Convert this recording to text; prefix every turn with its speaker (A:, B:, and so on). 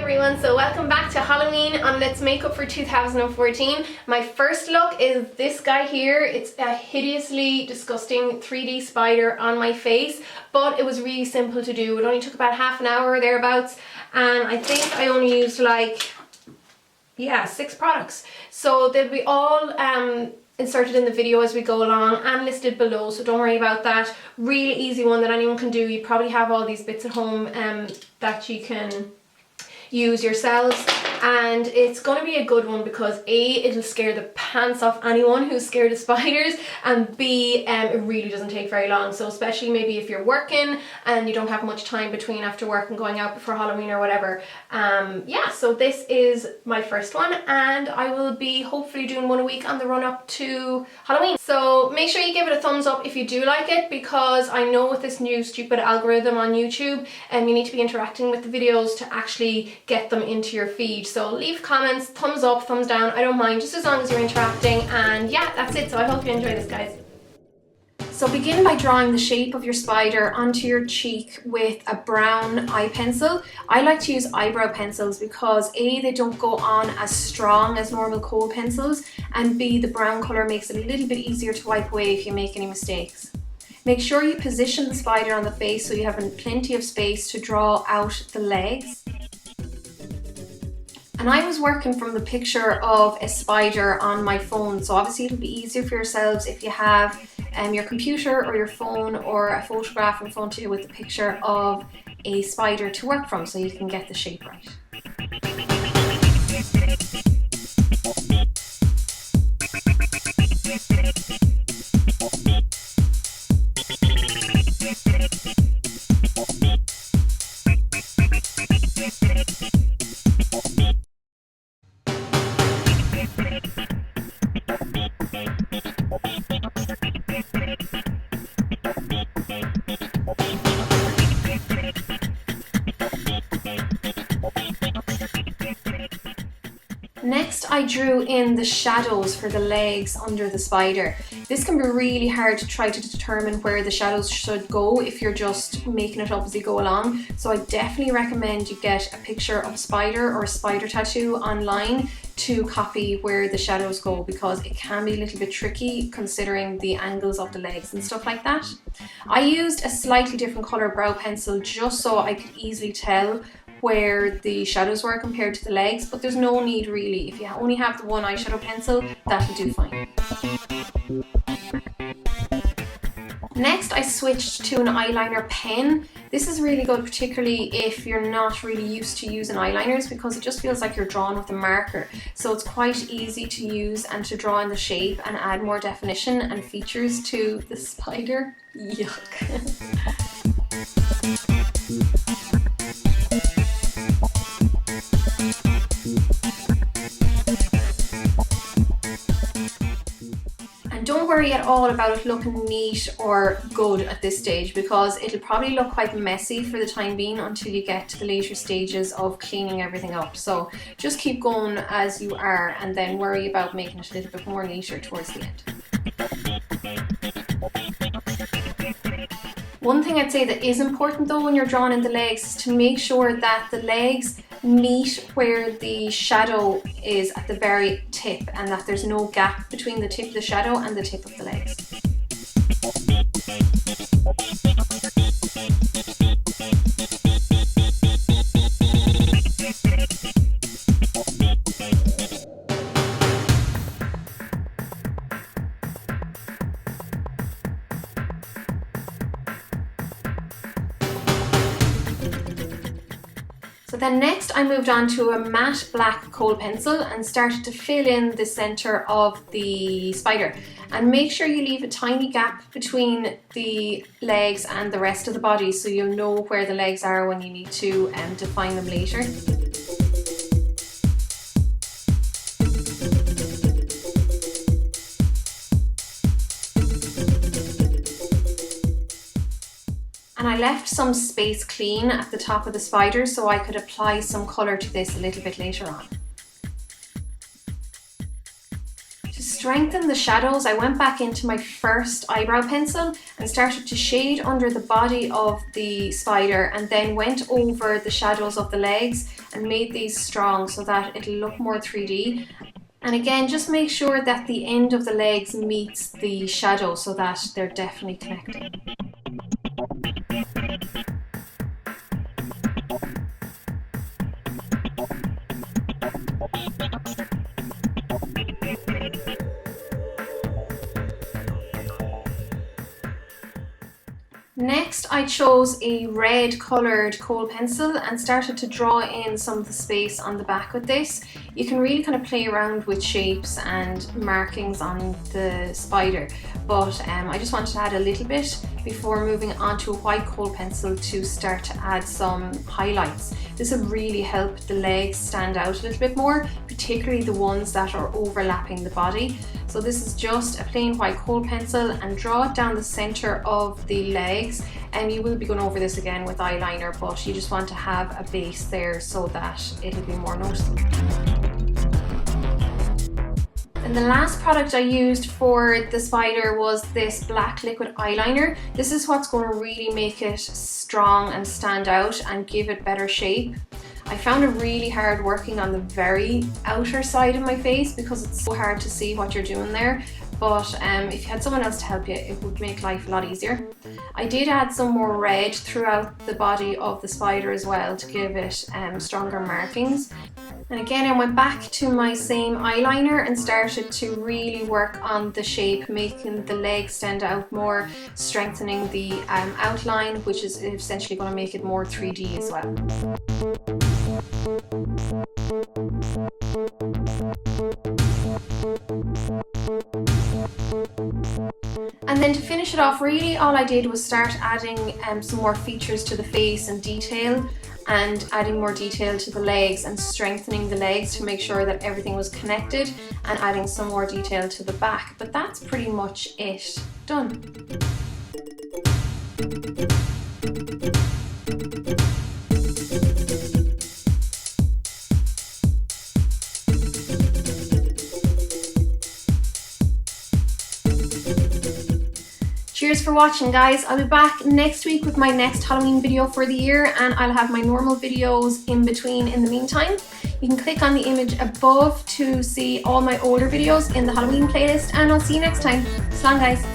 A: everyone, so welcome back to Halloween on Let's Makeup for 2014. My first look is this guy here. It's a hideously disgusting 3D spider on my face, but it was really simple to do. It only took about half an hour or thereabouts, and I think I only used like, yeah, 6 products. So they'll be all inserted in the video as we go along and listed below, so don't worry about that. Really easy one that anyone can do. You probably have all these bits at home that you can use yourselves, and it's going to be a good one because A, it'll scare the pants off anyone who's scared of spiders, and B, it really doesn't take very long. So especially maybe if you're working and you don't have much time between after work and going out before Halloween or whatever. Yeah, so this is my first one, and I will be hopefully doing one a week on the run up to Halloween. So make sure you give it a thumbs up if you do like it, because I know with this new stupid algorithm on YouTube, you need to be interacting with the videos to actually get them into your feed. So leave comments, thumbs up, thumbs down, I don't mind, just as long as you're interacting. And yeah, that's it. So I hope you enjoy this, guys. So begin by drawing the shape of your spider onto your cheek with a brown eye pencil. I like to use eyebrow pencils because A, they don't go on as strong as normal Kohl pencils, and B, the brown colour makes it a little bit easier to wipe away if you make any mistakes. Make sure you position the spider on the face so you have plenty of space to draw out the legs. And I was working from the picture of a spider on my phone, so obviously it'll be easier for yourselves if you have your computer or your phone or a photograph in front of you with a picture of a spider to work from, so you can get the shape right. Next, I drew in the shadows for the legs under the spider. This can be really hard to try to determine where the shadows should go if you're just making it up as you go along. So I definitely recommend you get a picture of a spider or a spider tattoo online to copy where the shadows go, because it can be a little bit tricky considering the angles of the legs and stuff like that. I used a slightly different colour brow pencil just so I could easily tell where the shadows were compared to the legs, but there's no need really. If you only have the one eyeshadow pencil, that'll do fine. Next, I switched to an eyeliner pen. This is really good, particularly if you're not really used to using eyeliners, because it just feels like you're drawing with a marker. So it's quite easy to use and to draw in the shape and add more definition and features to the spider. Yuck. Don't worry at all about it looking neat or good at this stage, because it'll probably look quite messy for the time being until you get to the later stages of cleaning everything up. So just keep going as you are, and then worry about making it a little bit more neater towards the end. One thing I'd say that is important though when you're drawing in the legs is to make sure that the legs meet where the shadow is at the very tip, and that there's no gap between the tip of the shadow and the tip of the legs. So then next I moved on to a matte black Kohl pencil and started to fill in the center of the spider. And make sure you leave a tiny gap between the legs and the rest of the body, so you'll know where the legs are when you need to define them later. And I left some space clean at the top of the spider so I could apply some colour to this a little bit later on. strengthen the shadows, I went back into my first eyebrow pencil and started to shade under the body of the spider, and then went over the shadows of the legs and made these strong so that it'll look more 3D. And again, just make sure that the end of the legs meets the shadow so that they're definitely connecting. Next, I chose a red coloured Kohl pencil and started to draw in some of the space on the back with this. You can really kind of play around with shapes and markings on the spider, but I just wanted to add a little bit before moving on to a white Kohl pencil to start to add some highlights. This will really help the legs stand out a little bit more, particularly the ones that are overlapping the body. So this is just a plain white Kohl pencil, and draw it down the center of the legs, and you will be going over this again with eyeliner, but you just want to have a base there so that it'll be more noticeable. And the last product I used for the spider was this black liquid eyeliner. This is what's going to really make it strong and stand out and give it better shape. I found it really hard working on the very outer side of my face because it's so hard to see what you're doing there. But if you had someone else to help you, it would make life a lot easier. I did add some more red throughout the body of the spider as well to give it stronger markings. And again, I went back to my same eyeliner and started to really work on the shape, making the legs stand out more, strengthening the outline, which is essentially going to make it more 3D as well. And then to finish it off, really all I did was start adding some more features to the face and detail, and adding more detail to the legs and strengthening the legs to make sure that everything was connected, and adding some more detail to the back. But that's pretty much it. Done. Cheers for watching, guys. I'll be back next week with my next Halloween video for the year, and I'll have my normal videos in between in the meantime. You can click on the image above to see all my older videos in the Halloween playlist, and I'll see you next time. So long, guys.